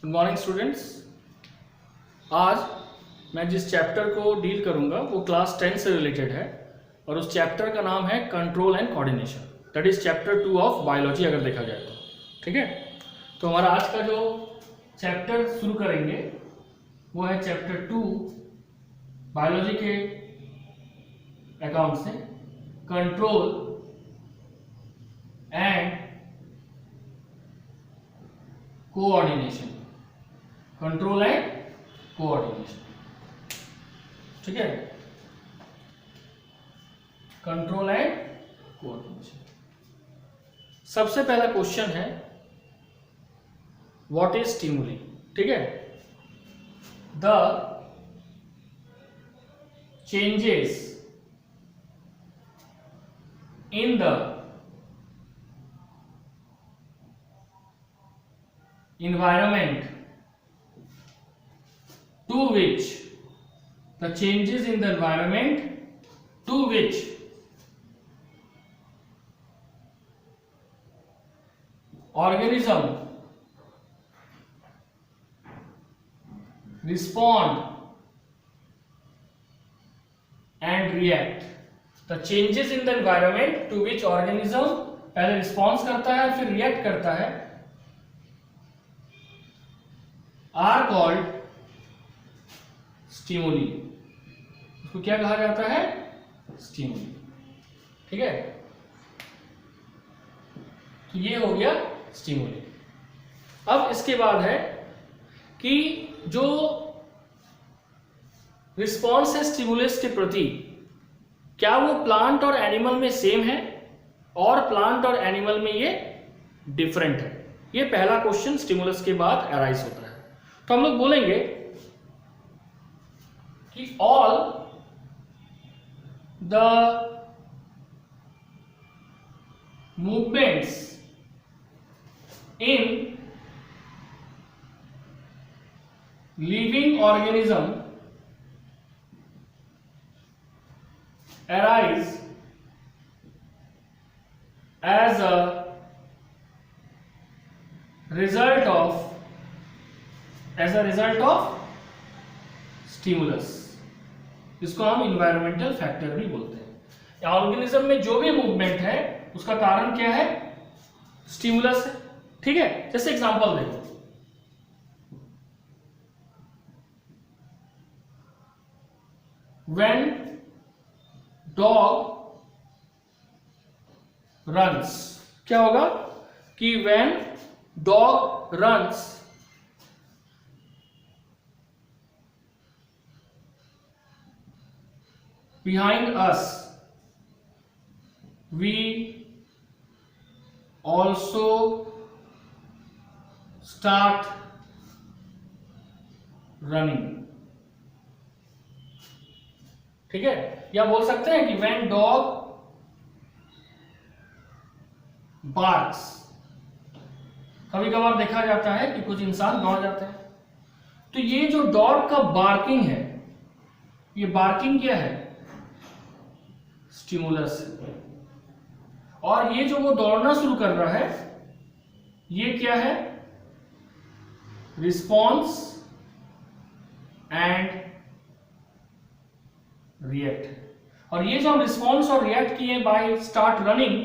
Good morning students. आज मैं जिस चैप्टर को डील करूंगा वो क्लास 10 से रिलेटेड है और उस चैप्टर का नाम है control and coordination. That is chapter 2 of biology अगर देखा जाए तो। ठीक है, तो हमारा आज का जो चैप्टर शुरू करेंगे वो है चैप्टर 2 बायोलॉजी के अकाउंट से, control and coordination. Control and coordination, ठीक है, कंट्रोल एंड कोऑर्डिनेशन। सबसे पहला क्वेश्चन है व्हाट इज स्टिमुली। ठीक है, the changes in the environment to which the changes in the environment to which organism respond and react। the changes in the environment to which organism पहले response करता है फिर react करता है are called stimuli। उसको क्या कहा जाता है? स्टिमुली। ठीक है, तो ये हो गया स्टिमुली। अब इसके बाद है कि जो रिस्पॉन्स है स्टिमुलस के प्रति, क्या वो प्लांट और एनिमल में सेम है और प्लांट और एनिमल में ये डिफरेंट है। ये पहला क्वेश्चन स्टिमुलस के बाद अराइज होता है। तो हम लोग बोलेंगे कि all the movements in living organism arise as a result of stimulus. इसको हम इन्वायरमेंटल फैक्टर भी बोलते हैं। ऑर्गेनिज्म में जो भी मूवमेंट है उसका कारण क्या है? स्टिमुलस है। ठीक है, जैसे एग्जांपल देखो, व्हेन डॉग रन्स, क्या होगा कि when dog runs behind us, we also start running। ठीक है, या बोल सकते हैं कि when dog barks। कभी कभार देखा जाता है कि कुछ इंसान दौड़ जाते हैं, तो ये जो डॉग का बार्किंग है, ये बार्किंग क्या है? स्टिमुलस। और ये जो वो दौड़ना शुरू कर रहा है ये क्या है? Response and react. और ये जो हम रिस्पॉन्स और रिएक्ट किए बाय स्टार्ट रनिंग,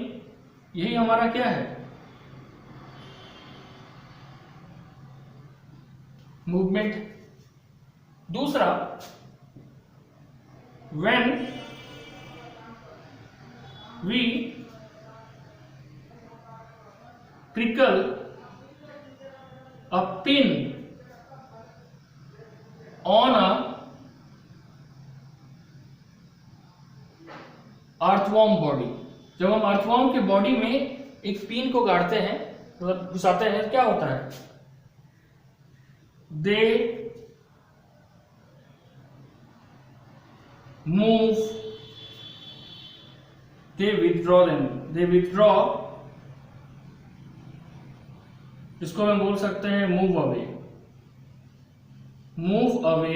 यही हमारा क्या है? मूवमेंट। दूसरा, when we prickle a pin on a earthworm body। जब हम अर्थवॉर्म के बॉडी में एक पिन को गाड़ते हैं, मतलब घुसाते हैं, क्या होता है? दे मूव, they withdraw, इसको हम बोल सकते हैं मूव अवे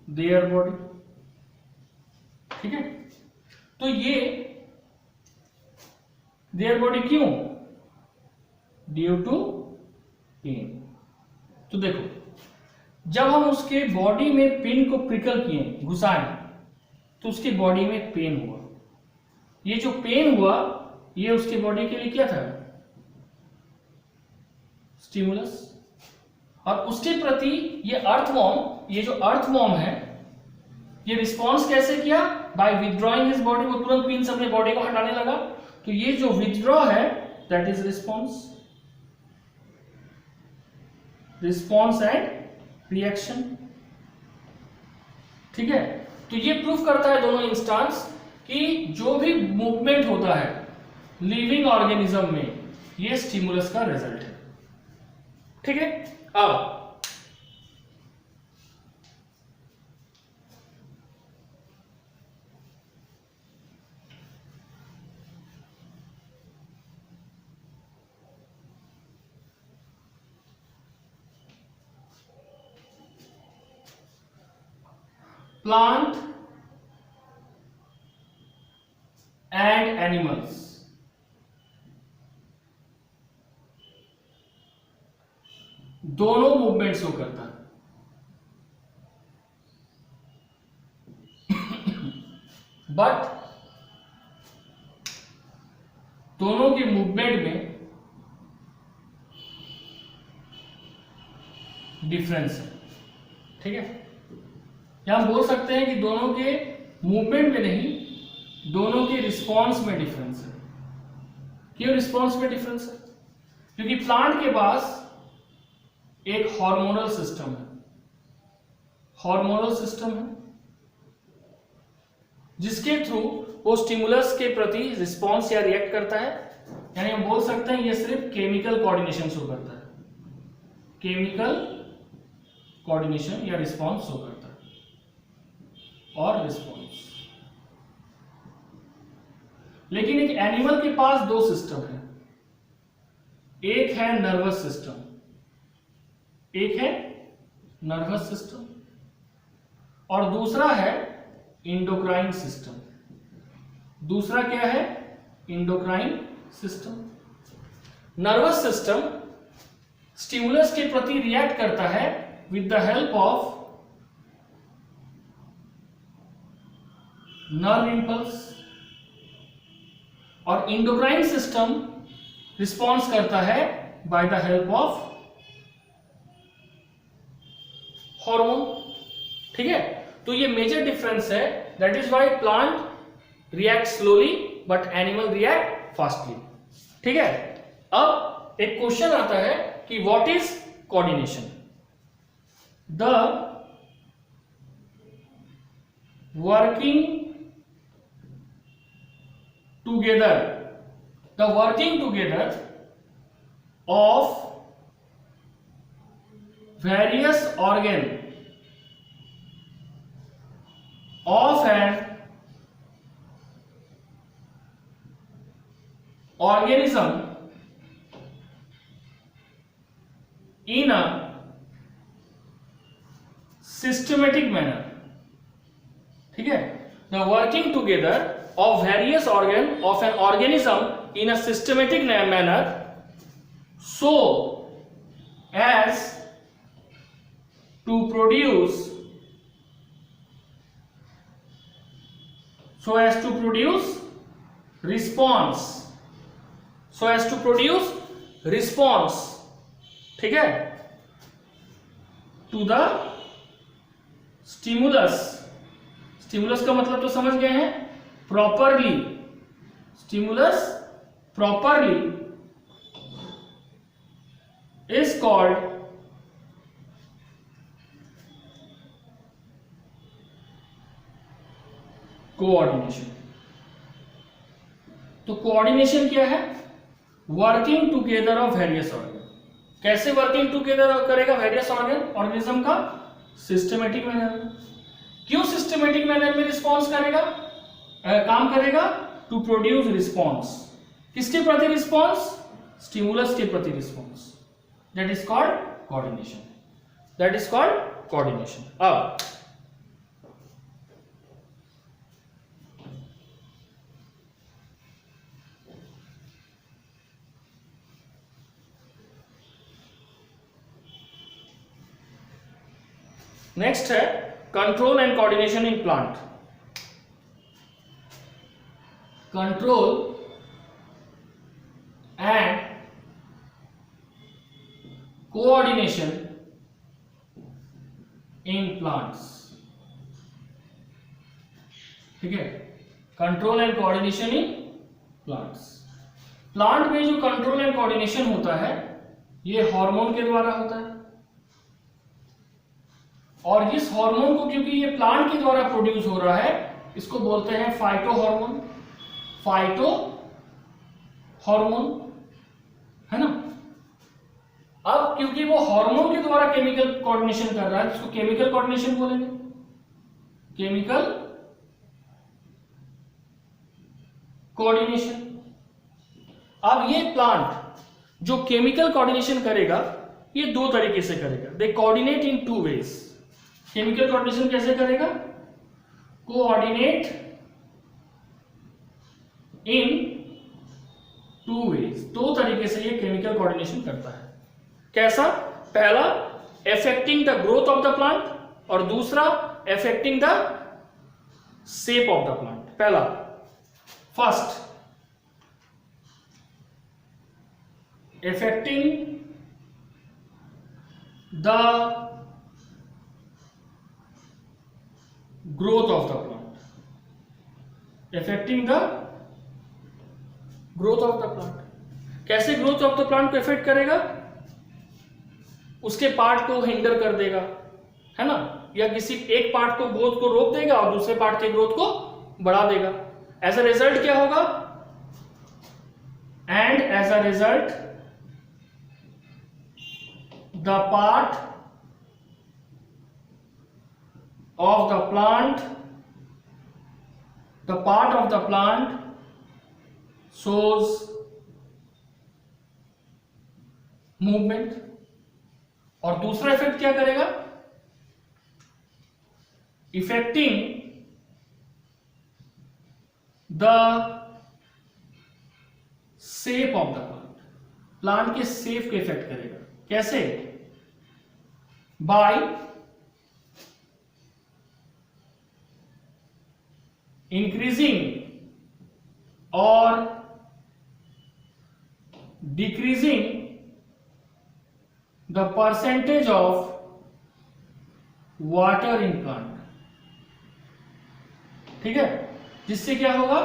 देयर बॉडी। ठीक है, तो ये देयर बॉडी क्यों? Due to pain. तो देखो जब हम उसके बॉडी में पिन को प्रिकल किए, घुसाएं, तो उसकी बॉडी में पेन हुआ। ये जो पेन हुआ ये उसके बॉडी के लिए क्या था? स्टिमुलस। और उसके प्रति ये अर्थवॉर्म, ये जो अर्थवॉर्म है, ये रिस्पॉन्स कैसे किया? By withdrawing his body. वो तुरंत पिन से अपने बॉडी को हटाने लगा। तो ये जो विथड्रॉ है that is response, response and reaction. ठीक है, तो ये प्रूफ करता है दोनों इंस्टांस कि जो भी मूवमेंट होता है लिविंग ऑर्गेनिज्म में, ये स्टिमुलस का रिजल्ट है। ठीक है, अब प्लांट एंड एनिमल्स, दोनों मूवमेंट शो करता है। बट दोनों के मूवमेंट में डिफरेंस है। ठीक है, या हम बोल सकते हैं कि दोनों के मूवमेंट में नहीं, दोनों के रिस्पॉन्स में डिफरेंस है। क्यों रिस्पॉन्स में डिफरेंस है? क्योंकि प्लांट के पास एक हार्मोनल सिस्टम है, हार्मोनल सिस्टम है जिसके थ्रू वो स्टिमुलस के प्रति रिस्पॉन्स या रिएक्ट करता है। यानी हम बोल सकते हैं ये सिर्फ केमिकल कोऑर्डिनेशन शो करता है, केमिकल कोऑर्डिनेशन या रिस्पॉन्स शो करता है और रिस्पॉन्स। लेकिन एक एनिमल के पास दो सिस्टम है, एक है नर्वस सिस्टम, एक है नर्वस सिस्टम और दूसरा है इंडोक्राइन सिस्टम। दूसरा क्या है? Endocrine system. Nervous system stimulus के प्रति रिएक्ट करता है with the help of nerve impulse, और इंडोक्राइन सिस्टम रिस्पॉन्स करता है by the help of hormone. ठीक है, तो ये मेजर डिफरेंस है। That is why plant react slowly but animal react fastly. ठीक है, अब एक क्वेश्चन आता है कि what is coordination? The working together, the working together of various organ of an organism in a systematic manner। ठीक है, the working together of various organ of an organism in a systematic manner so as to produce response, so as to produce response, ठीक है, to the stimulus। Stimulus का मतलब तो समझ गए हैं, properly, stimulus properly is called coordination. तो coordination क्या है? Working together of various organ. कैसे वर्किंग टुगेदर करेगा वेरियस ऑर्गन ऑर्गेनिज्म का? सिस्टमेटिक मैनर में। क्यों सिस्टमेटिक मैनर में रिस्पॉन्स करेगा, काम करेगा? To produce response. किसके प्रति रिस्पॉन्स? स्टिमुलस के प्रति response. That is called coordination, that is called coordination. अब नेक्स्ट है control and coordination in plant. Control and coordination in plants. ठीक है, control and coordination in plants. Plant में जो कंट्रोल एंड कोऑर्डिनेशन होता है ये हार्मोन के द्वारा होता है, और इस हार्मोन को क्योंकि ये प्लांट के द्वारा प्रोड्यूस हो रहा है इसको बोलते हैं फाइटो हार्मोन। फाइटो हार्मोन है ना। अब क्योंकि वो हार्मोन के द्वारा केमिकल कोऑर्डिनेशन कर रहा है इसको केमिकल कोऑर्डिनेशन बोलेंगे। Chemical coordination. अब ये प्लांट जो केमिकल कोऑर्डिनेशन करेगा ये दो तरीके से करेगा। They coordinate in two ways. Chemical coordination कैसे करेगा? Coordinate in two ways. दो तरीके से ये केमिकल कोऑर्डिनेशन करता है। कैसा? पहला affecting the growth of the plant, और दूसरा affecting the shape of the plant. पहला, first affecting the growth of the plant, affecting the growth of the plant। कैसे ग्रोथ ऑफ द प्लांट को affect करेगा? उसके पार्ट को hinder कर देगा, है ना, या किसी एक पार्ट को ग्रोथ को रोक देगा और दूसरे पार्ट के ग्रोथ को बढ़ा देगा। एज अ रिजल्ट क्या होगा? And as a result the part of the plant shows movement। और दूसरा इफेक्ट क्या करेगा? Affecting the shape of the plant. Plant के शेप को इफेक्ट करेगा। कैसे? बाय इंक्रीजिंग और decreasing the percentage of water in plant. ठीक है, जिससे क्या होगा?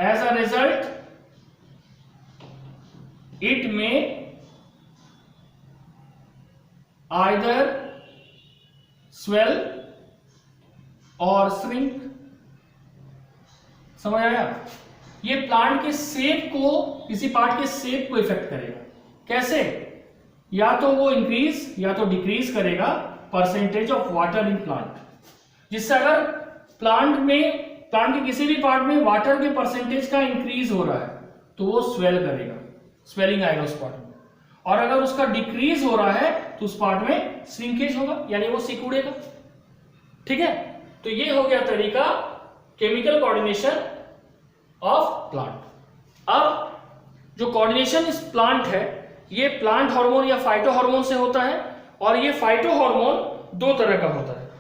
एज अ रिजल्ट इट में either swell और shrink। समझ आया? ये प्लांट के शेप को, किसी पार्ट के शेप को इफेक्ट करेगा। कैसे? या तो वो इंक्रीज या तो डिक्रीज करेगा percentage of water in plant, जिससे अगर प्लांट के किसी भी पार्ट में वाटर के परसेंटेज का इंक्रीज हो रहा है तो वो स्वेल करेगा, स्वेलिंग आएगा उस पार्ट में। और अगर उसका डिक्रीज हो रहा है तो उस पार्ट में श्रिंकेज होगा, यानी वो सिकुड़ेगा। ठीक है, तो ये हो गया तरीका केमिकल कोऑर्डिनेशन ऑफ प्लांट। अब जो कोऑर्डिनेशन इस प्लांट है ये प्लांट हार्मोन या फाइटो हार्मोन से होता है, और ये फाइटो हार्मोन दो तरह का होता है।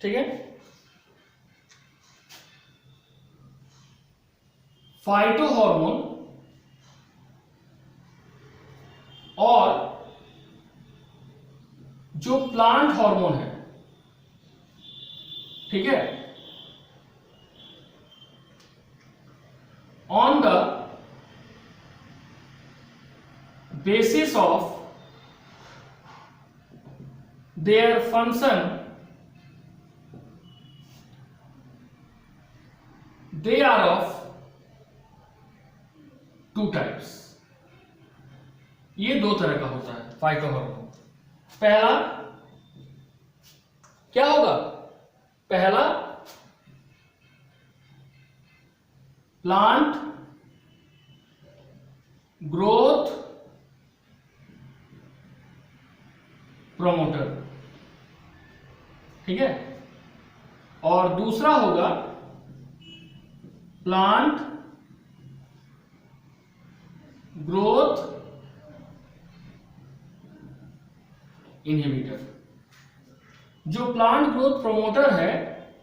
ठीक है, फाइटो हार्मोन और जो प्लांट हार्मोन है। ठीक है, on the basis of their function they are of two types. ये दो तरह का होता है फाइटो हार्मोन। पहला क्या होगा? पहला प्लांट ग्रोथ प्रोमोटर। ठीक है, और दूसरा होगा प्लांट ग्रोथ इनहिबिटर। जो प्लांट ग्रोथ प्रोमोटर है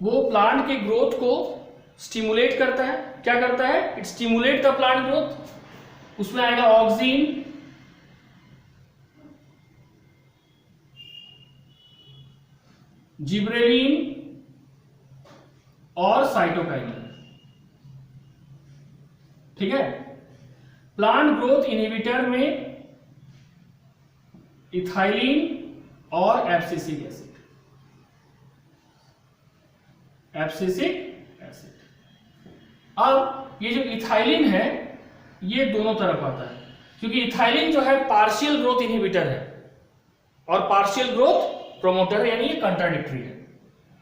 वो प्लांट के ग्रोथ को स्टिमुलेट करता है। क्या करता है? It stimulate the plant growth. उसमें आएगा ऑक्सिन, जिब्रेलिन और साइटोकाइनिन। ठीक है। प्लांट ग्रोथ इनहिबिटर में इथाइलिन और एब्सिसिक एसिड। अब ये जो इथाइलिन है ये दोनों तरफ आता है, क्योंकि इथाइलिन जो है पार्शियल ग्रोथ इनहिबिटर है और पार्शियल ग्रोथ प्रोमोटर है, यानी ये कंट्राडिक्टरी है।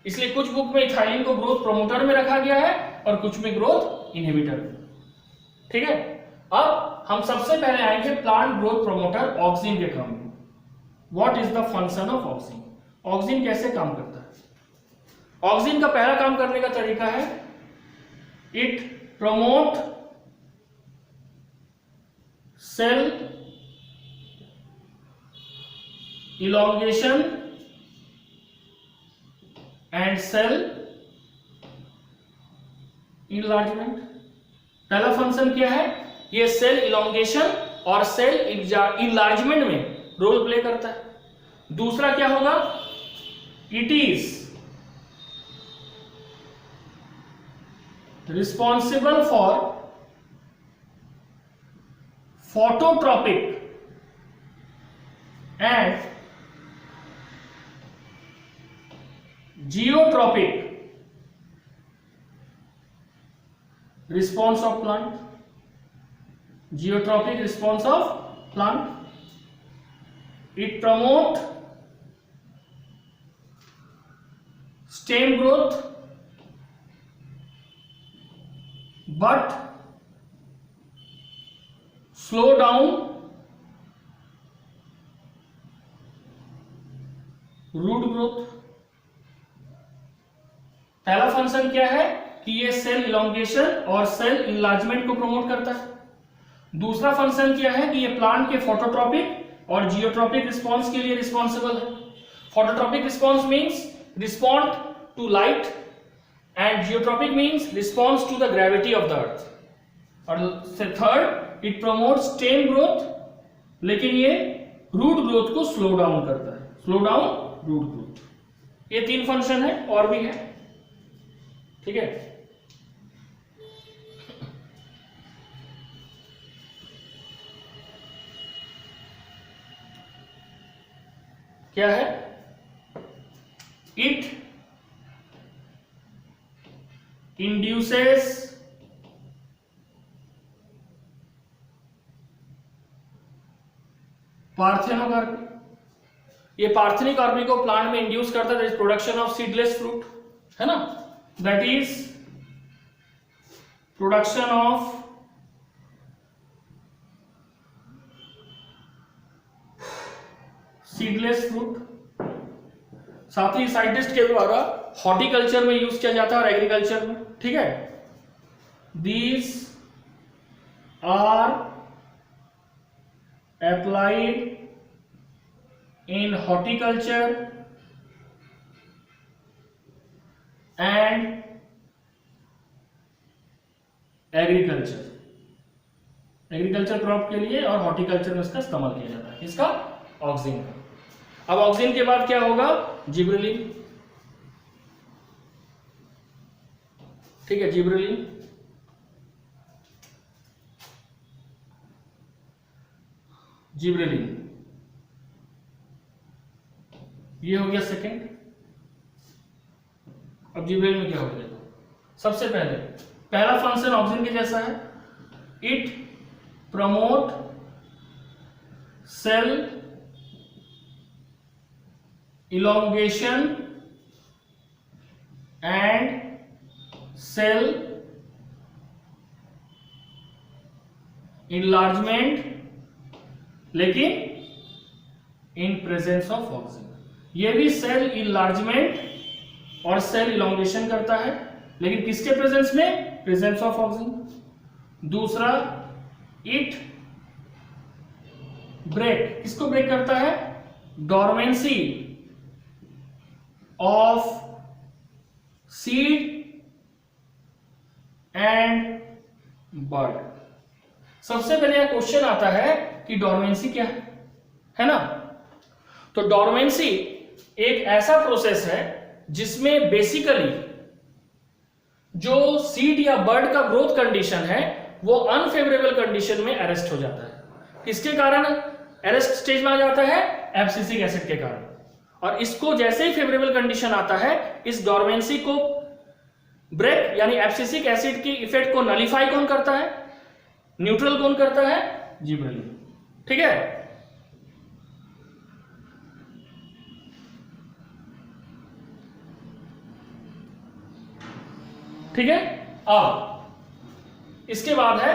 इसलिए कुछ बुक में इथाइलिन को ग्रोथ प्रोमोटर में रखा गया है और कुछ में ग्रोथ इनहिबिटर में। ठीक है। अब हम सबसे पहले आएंगे प्लांट ग्रोथ प्रोमोटर ऑक्सिन के काम में। What is the function of auxin? Auxin कैसे काम करता है? ऑक्सिन का पहला काम करने का तरीका है it promote cell elongation and cell enlargement. पहला फंक्शन क्या है? ये सेल इलॉन्गेशन और सेल इनलार्जमेंट में रोल प्ले करता है। दूसरा क्या होगा? It is responsible for phototropic and geotropic response of plant. Geotropic response of plant. It promote stem growth but slow down root growth। पहला फंक्शन क्या है कि ये सेल इलॉन्गेशन और सेल इनलार्जमेंट को प्रमोट करता है। दूसरा फंक्शन क्या है कि ये प्लांट के फोटोट्रॉपिक और जियोट्रॉपिक रिस्पॉन्स के लिए रिस्पॉन्सिबल है। Phototropic response means respond to light and geotropic means response to the gravity of the earth. और third, it promote stem growth, लेकिन ये रूट ग्रोथ को स्लो डाउन करता है। Slow down root growth. ये तीन फंक्शन है, और भी है। ठीक है। क्या है? It induces parthenocarpy. ये पार्थेनोकार्पी को प्लांट में इंड्यूस करता है, that is production of seedless fruit, है ना। That is production of seedless fruit. साथ ही साइंटिस्ट के द्वारा हॉर्टिकल्चर में यूज किया जाता है और एग्रीकल्चर में। ठीक है। These are applied in horticulture and agriculture. Agriculture crop के लिए और हॉर्टिकल्चर में इसका इस्तेमाल किया जाता है। इसका ऑक्सिन का। अब ऑक्सिन के बाद क्या होगा? जिब्रेलिन। ठीक है। जिब्रेलिन ये हो गया सेकंड। अब जिब्रेलिन में क्या होगा? देखो, सबसे पहले पहला फंक्शन ऑक्सिन के जैसा है। It promote cell elongation and cell enlargement, लेकिन in presence of oxygen। ये भी सेल enlargement और सेल elongation करता है, लेकिन किसके प्रेजेंस में? Presence of oxygen. दूसरा, इट ब्रेक, किसको ब्रेक करता है? Dormancy of seed and bird. सबसे पहले यह क्वेश्चन आता है कि डोरमेंसी क्या है ना? तो डोरमेंसी एक ऐसा प्रोसेस है जिसमें बेसिकली जो सीड या बर्ड का ग्रोथ कंडीशन है वो अनफेवरेबल कंडीशन में अरेस्ट हो जाता है। किसके कारण अरेस्ट स्टेज में आ जाता है? एब्सिसिक एसिड के कारण। और इसको जैसे ही फेवरेबल कंडीशन आता है, इस डोरमेंसी को ब्रेक यानी एब्सिसिक एसिड की इफेक्ट को नलिफाई कौन करता है? न्यूट्रल कौन करता है? जिबरेलिन। ठीक है, ठीक है। अब इसके बाद है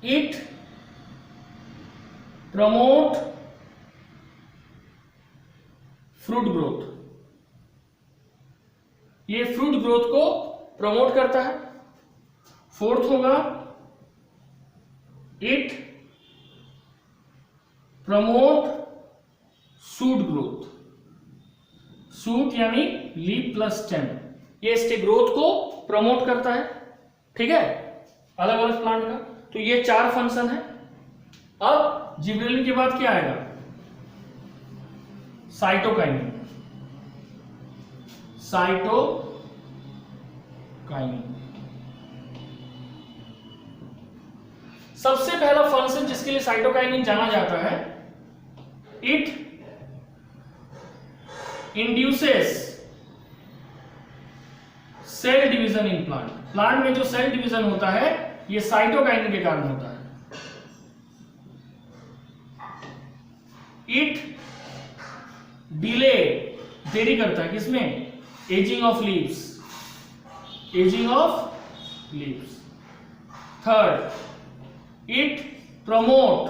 इट प्रमोट फ्रूट ग्रोथ। ये फ्रूट ग्रोथ को प्रमोट करता है। फोर्थ होगा it promote shoot growth. Shoot यानी लीफ प्लस स्टेम, ये इसके ग्रोथ को प्रमोट करता है। ठीक है, अलग अलग प्लांट का। तो ये 4 फंक्शन है। अब जिबरेलिन के बाद क्या आएगा? साइटोकाइनिन। साइटोकाइनिन सबसे पहला फंक्शन जिसके लिए साइटोकाइनिन जाना जाता है, it induces cell division in plant. Plant में जो सेल डिवीजन होता है ये साइटोकाइनिन के कारण होता है। इट डिले, देरी करता है किसमें? Ageing of leaves, ageing of leaves. Third, it promote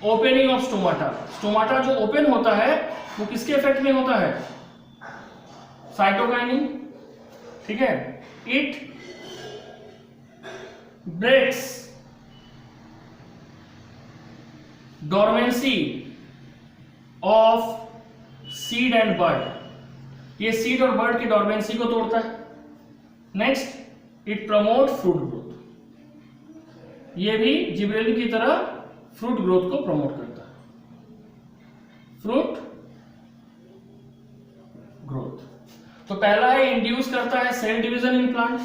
opening of stomata. Stomata जो ओपन होता है वो किसके इफेक्ट में होता है? साइटोकाइनिन। ठीक है। It breaks dormancy of seed and bird. ये सीड और बर्ड की डोरमेंसी को तोड़ता है। Next, it promote fruit growth. ये भी जिबरेलिन की तरह फ्रूट ग्रोथ को प्रमोट करता है। Fruit growth. तो पहला है इंड्यूस करता है सेल डिवीजन इन प्लांट।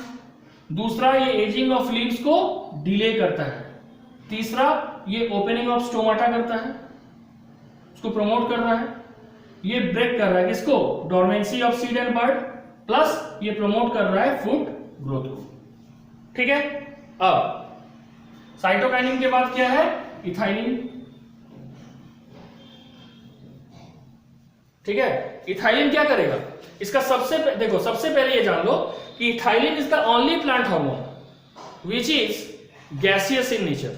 दूसरा, ये एजिंग ऑफ लीव्स को डिले करता है। तीसरा, ये ओपनिंग ऑफ स्टोमाटा करता है, उसको प्रमोट कर रहा है। ये ब्रेक कर रहा है किसको? Dormancy of seed and bird. Plus ये प्रमोट कर रहा है फ्रूट ग्रोथ को। ठीक है। अब साइटोकाइनिन के बाद क्या है? इथाइलिन। ठीक है। इथाइलिन क्या करेगा? इसका देखो, सबसे पहले ये जान लो कि ethylene is the only plant hormone which is gaseous in nature.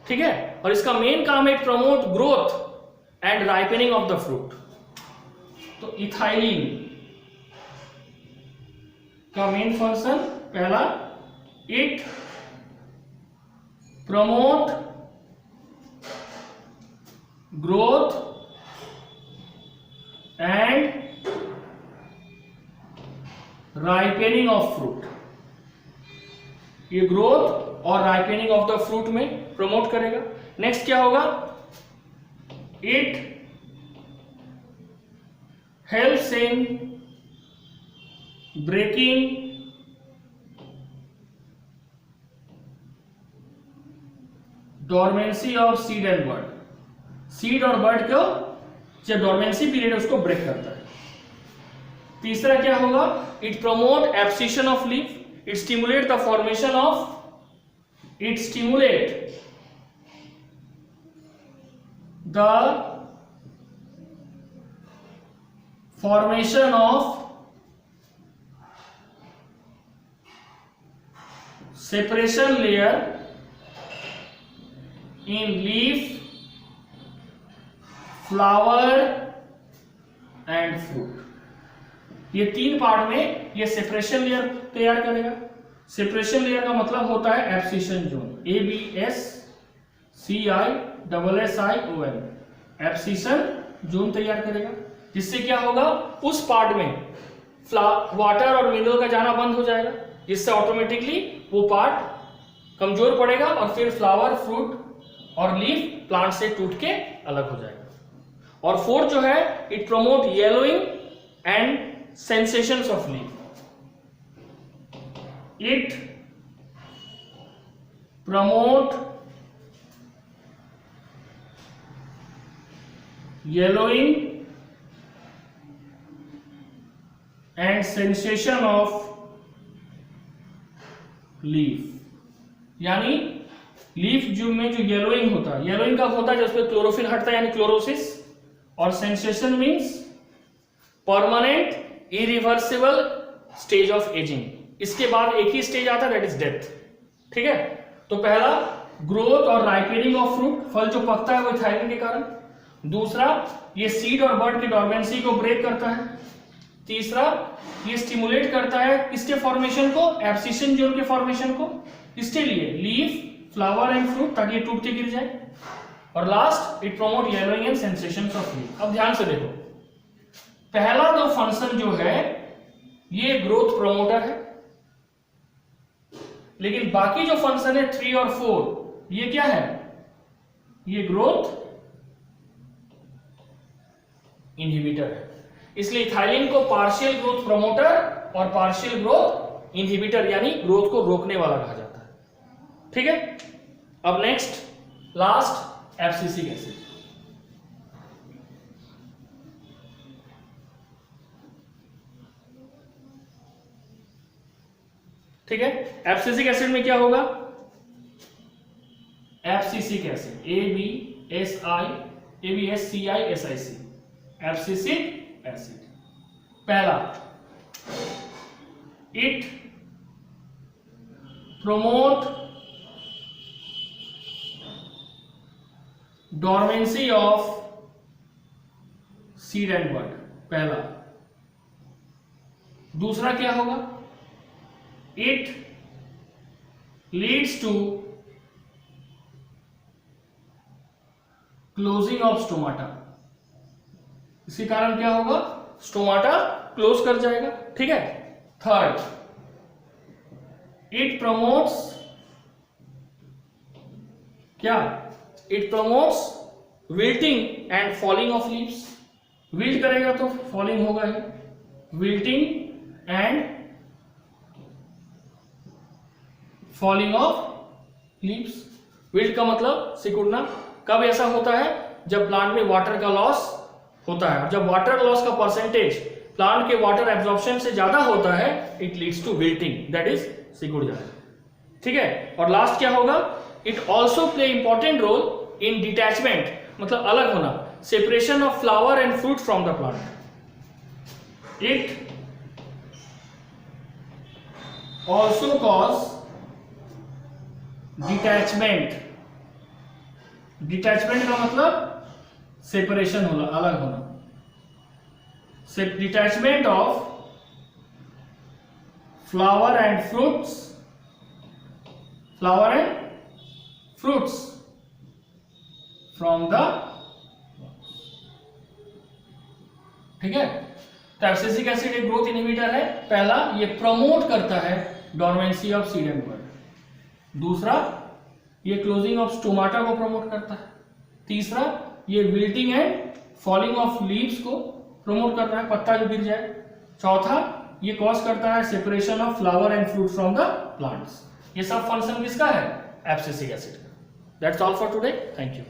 ठीक है। और इसका मेन काम है promote growth and ripening of the fruit. तो इथाइलिन का मेन फंक्शन पहला, it promote growth and ripening of fruit. ये ग्रोथ और राइपेनिंग ऑफ द फ्रूट में प्रमोट करेगा। नेक्स्ट क्या होगा? It helps in breaking dormancy of seed and bird. Seed और बर्ड को जब डोरमेंसी पीरियड है उसको ब्रेक करता है। तीसरा क्या होगा? It promote abscission of leaf. It stimulate the formation of separation layer in leaf, flower and fruit। ये 3 पार्ट में ये सेपरेशन लेयर तैयार करेगा। सेपरेशन लेयर का मतलब होता है abscission zone. ABSCISSION, abscission zone तैयार करेगा, जिससे क्या होगा, उस पार्ट में वाटर और मिनरल का जाना बंद हो जाएगा, जिससे ऑटोमेटिकली वो पार्ट कमजोर पड़ेगा और फिर फ्लावर, फ्रूट और लीफ प्लांट से टूट के अलग हो जाएगा। और फोर्थ जो है, it promote yellowing and sensations of leaf. It promote yellowing and sensation of leaf, यानी लीफ जो में जो येलोइंग होता है, येलोइंग कब होता है, जब उसमें क्लोरोफिल हटता है यानी क्लोरोसिस, और sensation means permanent irreversible stage of ageing. इसके बाद एक ही स्टेज आता है, दैट इज डेथ। ठीक है, तो पहला ग्रोथ और राइपेनिंग ऑफ फ्रूट, फल जो पकता है वो इथाइलिन के कारण। दूसरा, ये सीड और बर्ड की डॉर्मेंसी को ब्रेक करता है। तीसरा, ये स्टिमुलेट करता है किसके फॉर्मेशन को, एब्सिशन जोन के फॉर्मेशन को, किसके लिए, लीफ, फ्लावर एंड फ्रूट, ताकि ये टूट के गिर जाए। और last, it promote yellowing and sensations of leaf. अब ध्यान से देखो, पहला जो फंक्शन जो है ये ग्रोथ प्रमोटर है, लेकिन बाकी जो फंक्शन है 3 और 4 ये क्या है, ये ग्रोथ इनहिबिटर है। इसलिए इथाइलिन को पार्शियल ग्रोथ प्रमोटर और पार्शियल ग्रोथ इनहिबिटर यानी ग्रोथ को रोकने वाला कहा जाता है। ठीक है, अब नेक्स्ट लास्ट एब्सिसिक एसिड। ठीक है, एब्सिसिक एसिड में क्या होगा, abscisic acid ABSCISIC, abscisic acid. पहला, it promote dormancy of seed and bud, पहला। दूसरा क्या होगा, it leads to closing of stomata, इसके कारण क्या होगा, स्टोमाटा क्लोज कर जाएगा। ठीक है, थर्ड, इट प्रमोट्स क्या, it promotes wilting and falling of leaves. Wilt करेगा तो फॉलिंग होगा ही, wilting and falling of leaves. Wilt का मतलब सिकुड़ना। कब ऐसा होता है, जब प्लांट में वाटर का लॉस होता है, और जब वाटर लॉस का परसेंटेज प्लांट के वाटर एब्जॉर्प्शन से ज्यादा होता है, it leads to wilting, that is सिकुड़ जाए। ठीक है, और लास्ट क्या होगा, it also play important role in detachment, मतलब अलग होना, separation of flower and fruit from the plant. It also cause detachment, detachment का मतलब सेपरेशन होना, अलग होना, detachment of flower and fruits, flower and fruits from the. ठीक है, तो एब्सिसिक एसिड एक ग्रोथ इनहिबिटर है। पहला, ये प्रमोट करता है डॉर्मेंसी ऑफ सीड एंड बड। दूसरा, ये क्लोजिंग ऑफ स्टोमाटा को प्रमोट करता है। तीसरा, ये wilting and falling of leaves को प्रमोट कर रहा है, पत्ता जो गिर जाए। चौथा, ये कॉज करता है separation of flower and fruit from the plants. ये सब फंक्शन किसका है, एब्सिसिक एसिड का। That's all for today, thank you.